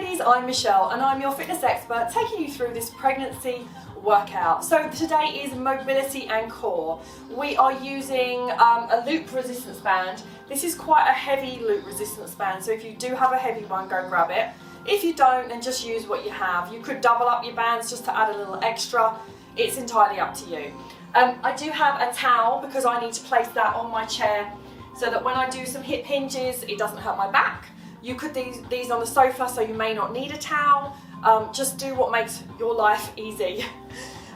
ladies, I'm Michelle and I'm your fitness expert taking you through this pregnancy workout. So today is mobility and core. We are using a loop resistance band. This is quite a heavy loop resistance band, so if you do have a heavy one, go grab it. If you don't, then just use what you have. You could double up your bands just to add a little extra. It's entirely up to you. I do have a towel because I need to place that on my chair so that when I do some hip hinges, it doesn't hurt my back. You could these on the sofa, so you may not need a towel. Just do what makes your life easy.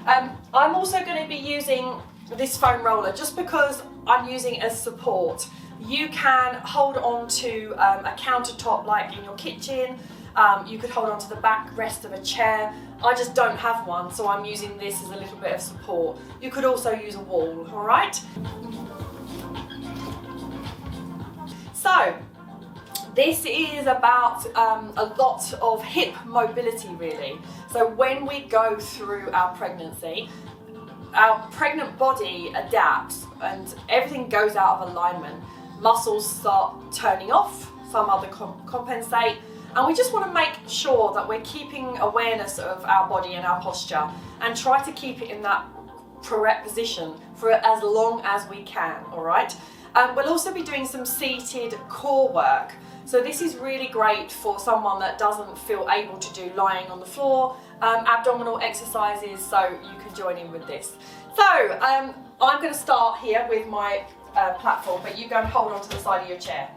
I'm also going to be using this foam roller just because I'm using it as support. You can hold on to a countertop like in your kitchen. You could hold on to the backrest of a chair. I just don't have one, so I'm using this as a little bit of support. You could also use a wall, all right? So, this is about a lot of hip mobility really. So when we go through our pregnancy, our pregnant body adapts and everything goes out of alignment. Muscles start turning off, some other compensate, and we just want to make sure that we're keeping awareness of our body and our posture and try to keep it in that correct position for as long as we can, all right? We'll also be doing some seated core work. So this is really great for someone that doesn't feel able to do lying on the floor, abdominal exercises, so you can join in with this. So I'm going to start here with my platform, but you go and hold on to the side of your chair.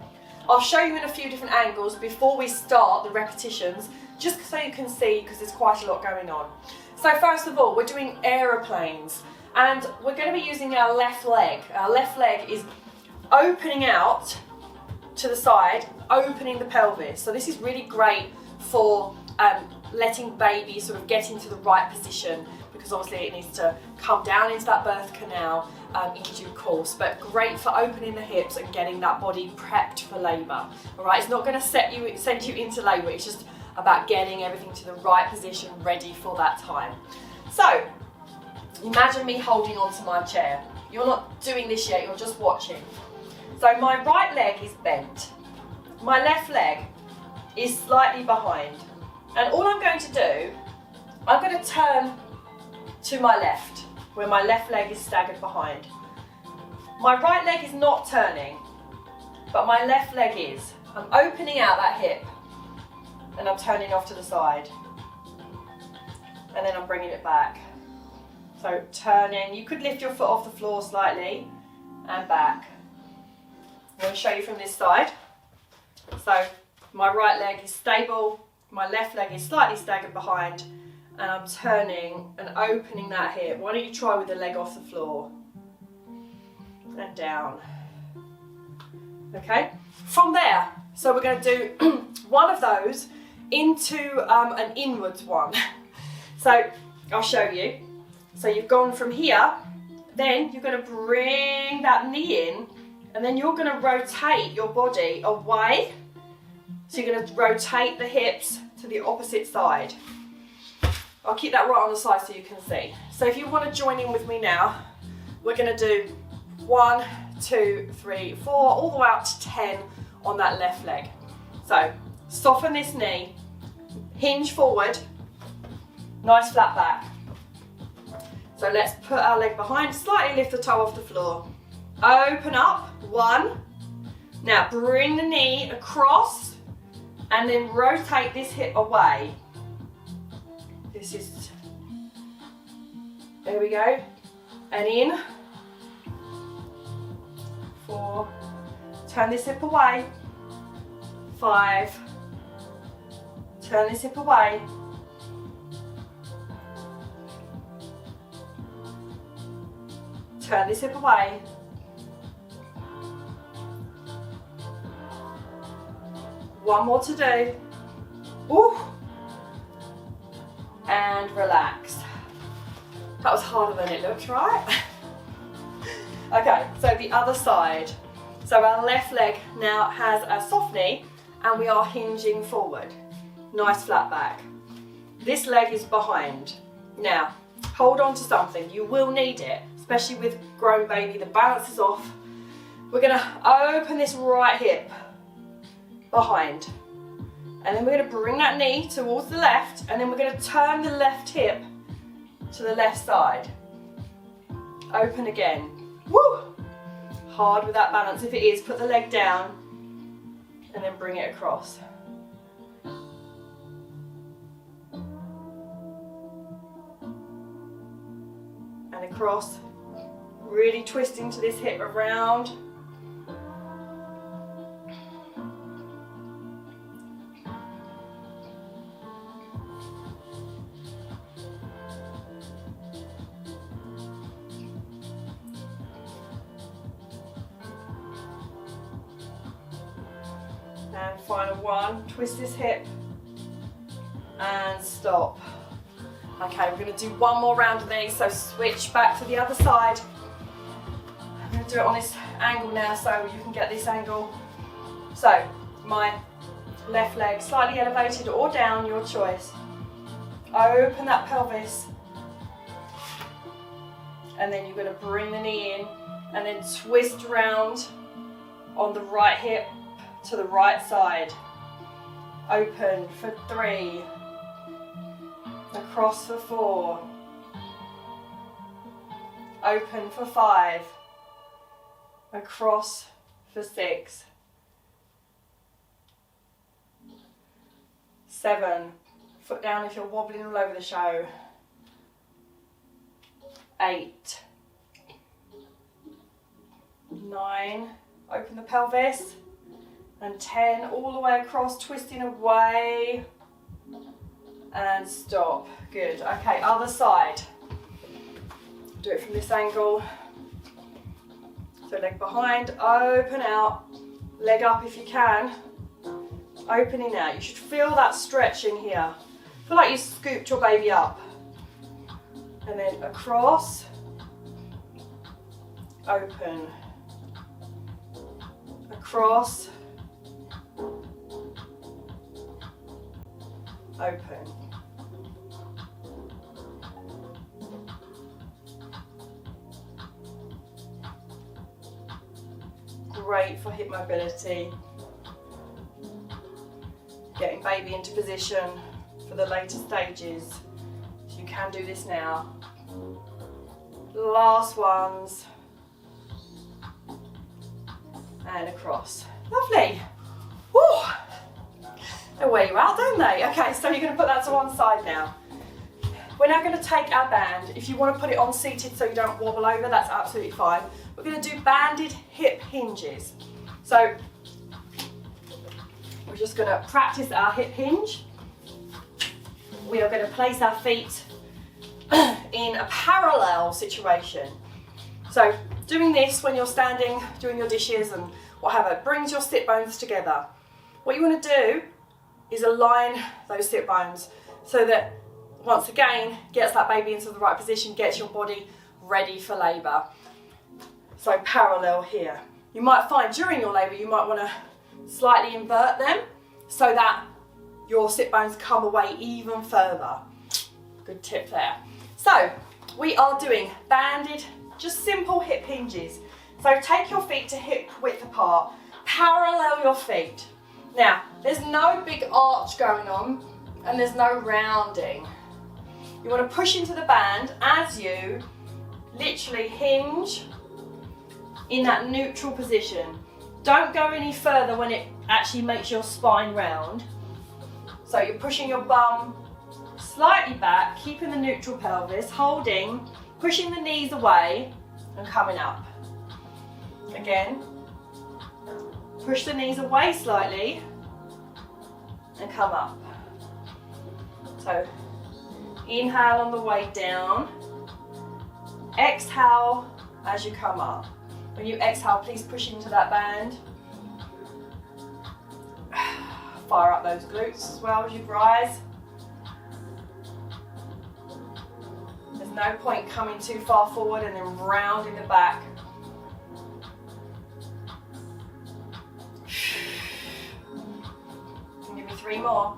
I'll show you in a few different angles before we start the repetitions, just so you can see, because there's quite a lot going on. So first of all, we're doing aeroplanes, and we're going to be using our left leg. Our left leg is opening out to the side, opening the pelvis. So this is really great for letting baby sort of get into the right position, because obviously it needs to come down into that birth canal in due course, but great for opening the hips and getting that body prepped for labour. All right, it's not going to send you into labour, it's just about getting everything to the right position, ready for that time. So imagine me holding on to my chair. You're not doing this yet, you're just watching. So my right leg is bent, my left leg is slightly behind, and all I'm going to do, I'm going to turn to my left, where my left leg is staggered behind. My right leg is not turning, but my left leg is. I'm opening out that hip, and I'm turning off to the side, and then I'm bringing it back. So turning, you could lift your foot off the floor slightly, and back. I'm going to show you from this side. So my right leg is stable, my left leg is slightly staggered behind, and I'm turning and opening that hip. Why don't you try with the leg off the floor? And down. Okay? From there, so we're going to do one of those into an inwards one. So I'll show you. So you've gone from here, then you're going to bring that knee in, and then you're going to rotate your body away. So you're going to rotate the hips to the opposite side. I'll keep that right on the side so you can see. So if you want to join in with me now, we're going to do 1, 2, 3, 4, all the way up to 10 on that left leg. So soften this knee, hinge forward, nice flat back. So let's put our leg behind, slightly lift the toe off the floor. Open up, 1. Now bring the knee across and then rotate this hip away. This is, there we go, and in, 4, turn this hip away, 5, turn this hip away, 'Turn this hip away, 1 more to do. Ooh. And relax. That was harder than it looked, right? Okay, so the other side. So our left leg now has a soft knee and we are hinging forward. Nice flat back. This leg is behind. Now, hold on to something. You will need it, especially with grown baby. The balance is off. We're gonna open this right hip behind. And And then we're going to bring that knee towards the left, and then we're going to turn the left hip to the left side. Open again. Woo! Hard with that balance. If it is, put the leg down and then bring it across. And across. Really twisting to this hip around. And final one, twist this hip and stop. Okay, we're going to do one more round of these, so switch back to the other side. I'm going to do it on this angle now so you can get this angle. So, my left leg slightly elevated or down, your choice. Open that pelvis. And then you're going to bring the knee in and then twist round on the right hip to the right side. Open for 3. Across for 4. Open for 5. Across for 6. 7. Foot down if you're wobbling all over the show. 8. 9. Open the pelvis. And 10, all the way across, twisting away. And stop. Good. Okay, other side. Do it from this angle. So leg behind, open out. Leg up if you can. Opening out. You should feel that stretch in here. Feel like you scooped your baby up. And then across. Open. Across. Open. Great for hip mobility. Getting baby into position for the later stages. So you can do this now. Last ones. And across. Lovely. Woo! They wear you out, don't they? Okay, so you're going to put that to one side now. We're now going to take our band. If you want to put it on seated so you don't wobble over, that's absolutely fine. We're going to do banded hip hinges. So we're just going to practice our hip hinge. We are going to place our feet in a parallel situation. So doing this when you're standing, doing your dishes and whatever, brings your sit bones together. What you want to do is align those sit bones so that, once again, gets that baby into the right position, gets your body ready for labour. So parallel here. You might find during your labour you might want to slightly invert them so that your sit bones come away even further. Good tip there. So we are doing banded, just simple hip hinges. So take your feet to hip width apart, parallel your feet. Now, there's no big arch going on and there's no rounding. You want to push into the band as you literally hinge in that neutral position. Don't go any further when it actually makes your spine round. So you're pushing your bum slightly back, keeping the neutral pelvis, holding, pushing the knees away and coming up. Again. Push the knees away slightly and come up. So inhale on the way down. Exhale as you come up. When you exhale, please push into that band. Fire up those glutes as well as you rise. There's no point coming too far forward and then rounding the back. Give me 3 more.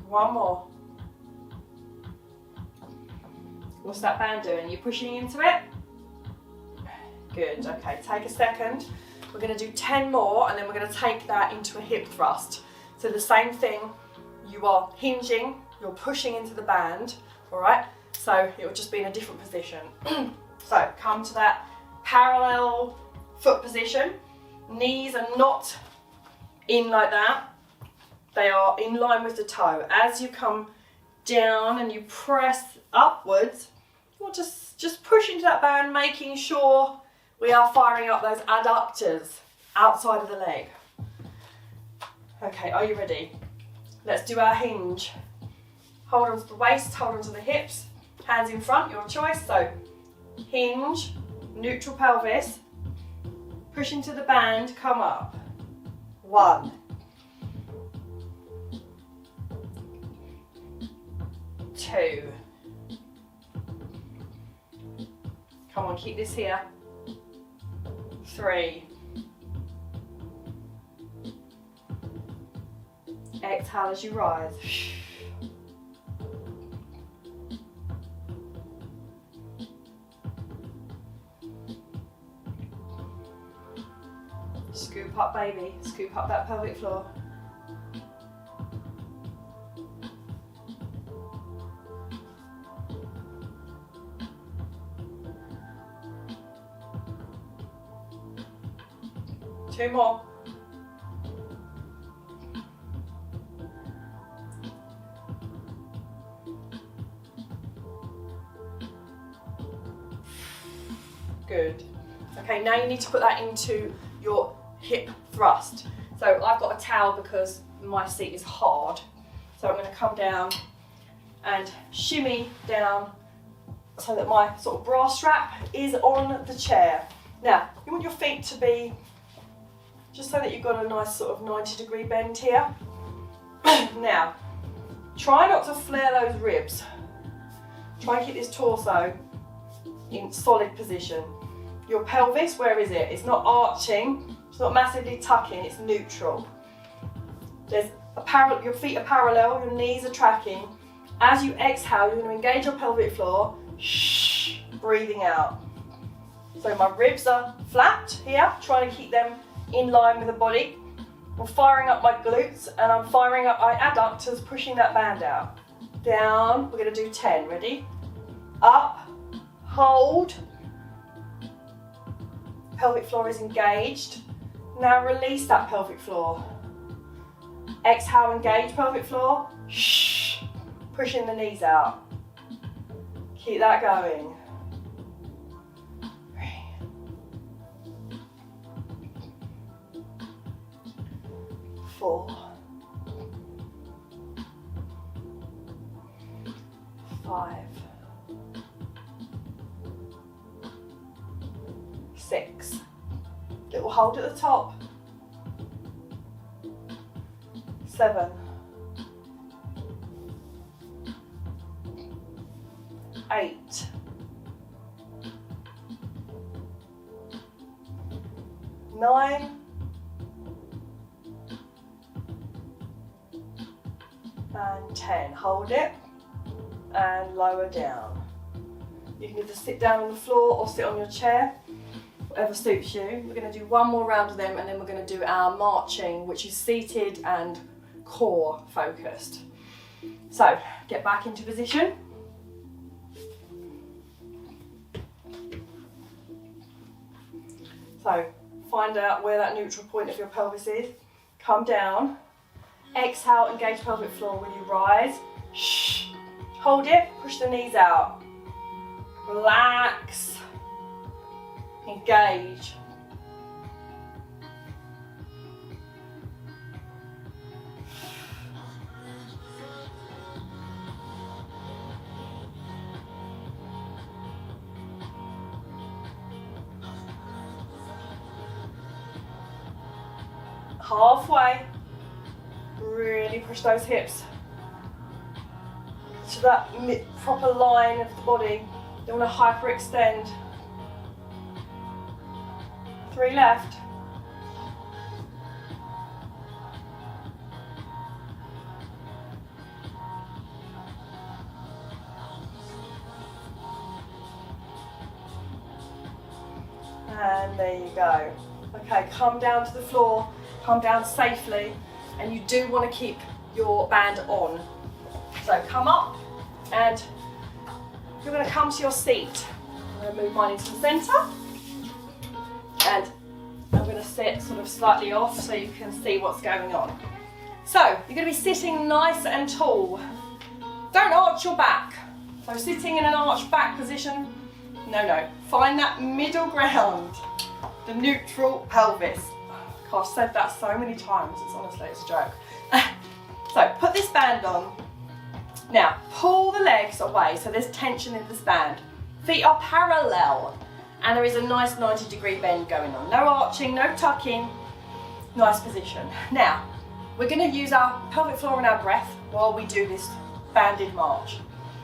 One more. What's that band doing? You're pushing into it? Good, okay, take a second. We're gonna do 10 more and then we're gonna take that into a hip thrust. So the same thing, you are hinging, you're pushing into the band, all right? So it will just be in a different position. So come to that parallel foot position. Knees are not in like that. They are in line with the toe. As you come down and you press upwards, you'll just push into that band, making sure we are firing up those adductors outside of the leg. Okay, are you ready? Let's do our hinge. Hold on to the waist, hold on to the hips, hands in front, your choice. So hinge, neutral pelvis, push into the band, come up. 1, 2. Come on, keep this here. 3. Exhale as you rise. Scoop up, baby. Scoop up that pelvic floor. Two more. Good. Okay, now you need to put that into your hip thrust. So I've got a towel because my seat is hard. So I'm going to come down and shimmy down so that my sort of bra strap is on the chair. Now, you want your feet to be just so that you've got a nice sort of 90-degree bend here. Now, try not to flare those ribs. Try and keep this torso in solid position. Your pelvis, where is it? It's not arching, it's not massively tucking, it's neutral. Your feet are parallel, your knees are tracking. As you exhale, you're going to engage your pelvic floor, breathing out. So my ribs are flat here, trying to keep them in line with the body. I'm firing up my glutes and I'm firing up my adductors, pushing that band out. Down, we're going to do 10, ready? Up, hold. Pelvic floor is engaged. Now release that pelvic floor. Exhale, engage pelvic floor. Pushing the knees out. Keep that going. 4, 5, 6. Little hold at the top. 7, 8, 9, and 10. Hold it and lower down. You can either sit down on the floor or sit on your chair, whatever suits you. We're going to do one more round of them and then we're going to do our marching, which is seated and core focused. So get back into position. So find out where that neutral point of your pelvis is. Come down. Exhale, engage pelvic floor when you rise. Hold it, push the knees out. Relax. Engage. Halfway. Really push those hips to that proper line of the body. Don't want to hyperextend. 3 left. And there you go. Okay, come down to the floor, come down safely, and you do want to keep your band on. So come up, and you're going to come to your seat. I'm going to move mine into the centre, and I'm going to sit sort of slightly off so you can see what's going on. So you're going to be sitting nice and tall. Don't arch your back. So sitting in an arched back position, no. Find that middle ground, the neutral pelvis. God, I've said that so many times, it's a joke. So put this band on. Now pull the legs away so there's tension in this band. Feet are parallel and there is a nice 90-degree bend going on. No arching, no tucking, nice position. Now we're going to use our pelvic floor and our breath while we do this banded march.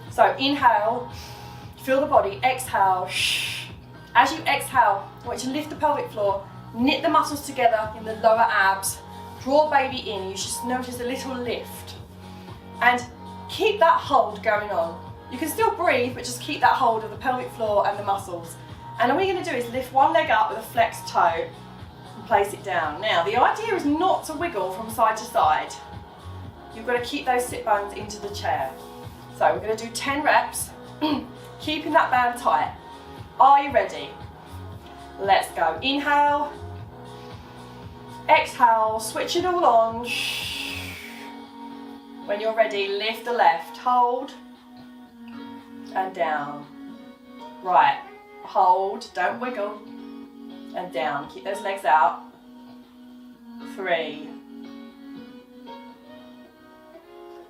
So inhale, feel the body, exhale. As you exhale, I want you to lift the pelvic floor, knit the muscles together in the lower abs, draw baby in. You just notice a little lift. And keep that hold going on. You can still breathe, but just keep that hold of the pelvic floor and the muscles. And all you're going to do is lift one leg up with a flexed toe and place it down. Now, the idea is not to wiggle from side to side. You've got to keep those sit bones into the chair. So we're going to do 10 reps, keeping that band tight. Are you ready? Let's go. Inhale, exhale, switch it all on. When you're ready, lift the left, hold, and down. Right, hold, don't wiggle, and down. Keep those legs out. 3,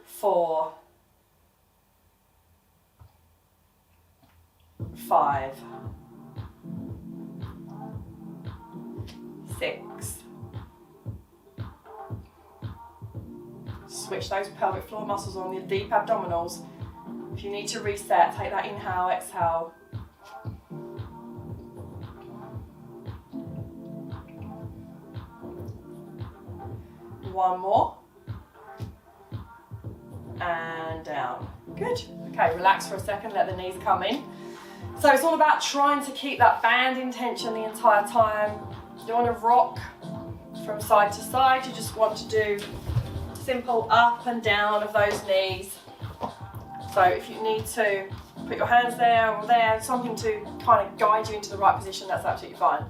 4, 5, 6. Switch those pelvic floor muscles on, the deep abdominals. If you need to reset, take that inhale, exhale. One more. And down. Good. Okay, relax for a second, let the knees come in. So it's all about trying to keep that band in tension the entire time. You don't want to rock from side to side, you just want to do simple up and down of those knees. So if you need to put your hands there or there, something to kind of guide you into the right position, that's absolutely fine.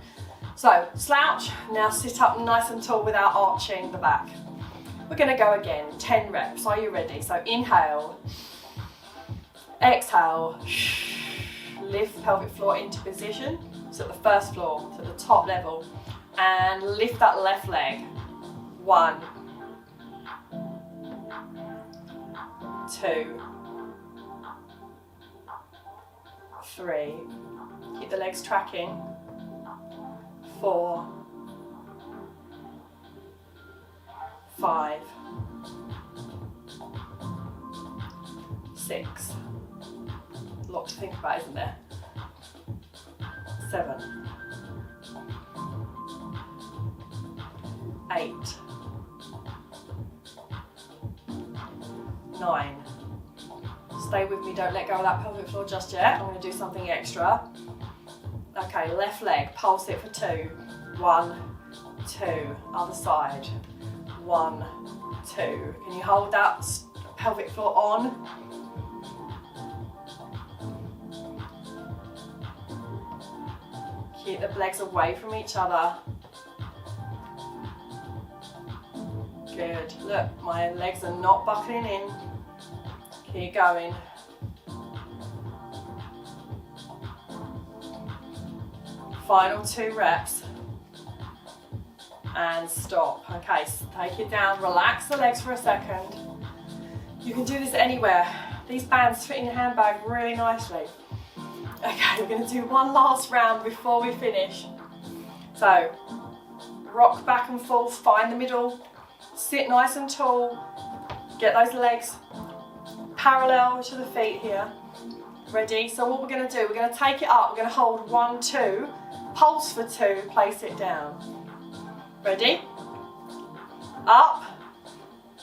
So slouch, now sit up nice and tall without arching the back. We're going to go again, 10 reps. Are you ready? So inhale, exhale, lift pelvic floor into position. So at the first floor, to the top level, and lift that left leg. 1, 2, 3. Keep the legs tracking. 4, 5, 6. A lot to think about, isn't there? 7, 8, 9. Stay with me, don't let go of that pelvic floor just yet. I'm going to do something extra. Okay, left leg, pulse it for 2. 1, 2. Other side. 1, 2. Can you hold that pelvic floor on? Keep the legs away from each other. Good. Look, my legs are not buckling in. Keep going. Final 2 reps. And stop. Okay, so take it down. Relax the legs for a second. You can do this anywhere. These bands fit in your handbag really nicely. Okay, we're going to do one last round before we finish. So, rock back and forth, find the middle, sit nice and tall, get those legs parallel to the feet here. Ready? So what we're going to do, we're going to take it up, we're going to hold 1, 2, pulse for 2, place it down. Ready? Up,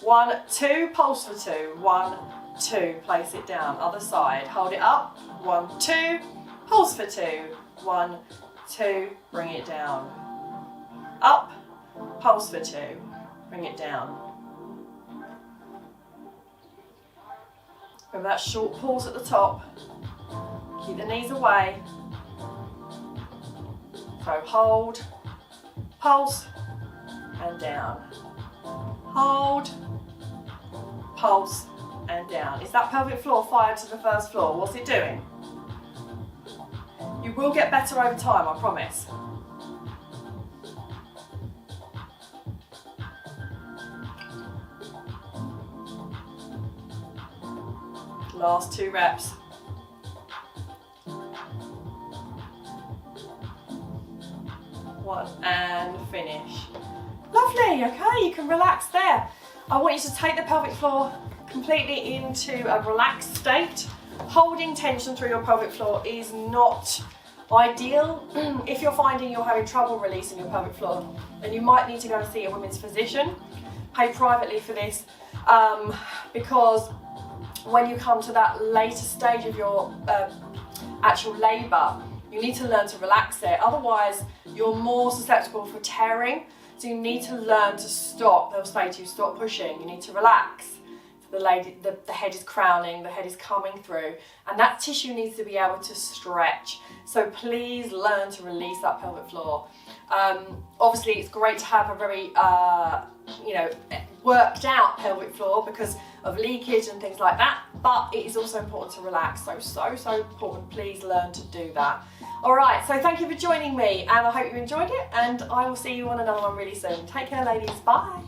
1, 2, pulse for 2, 1, 2, place it down. Other side, hold it up, 1, 2, pulse for 2, 1, 2, bring it down. Up, pulse for 2, bring it down. With that short pause at the top, keep the knees away. So hold, pulse, and down. Hold, pulse, and down. Is that pelvic floor fired to the first floor? What's it doing? You will get better over time, I promise. Last 2 reps. One, and finish. Lovely, okay, you can relax there. I want you to take the pelvic floor completely into a relaxed state. Holding tension through your pelvic floor is not ideal. If you're finding you're having trouble releasing your pelvic floor, then you might need to go and see a women's physician. Pay privately for this, because when you come to that later stage of your actual labour, you need to learn to relax it. Otherwise, you're more susceptible for tearing. So you need to learn to stop. They'll say to you, stop pushing. You need to relax. So the head is crowning, the head is coming through, and that tissue needs to be able to stretch. So please learn to release that pelvic floor. Obviously, it's great to have a very worked out pelvic floor because of leakage and things like that, but it is also important to relax. So important. Please learn to do that. All right, so thank you for joining me, and I hope you enjoyed it, and I will see you on another one really soon. Take care, ladies. Bye.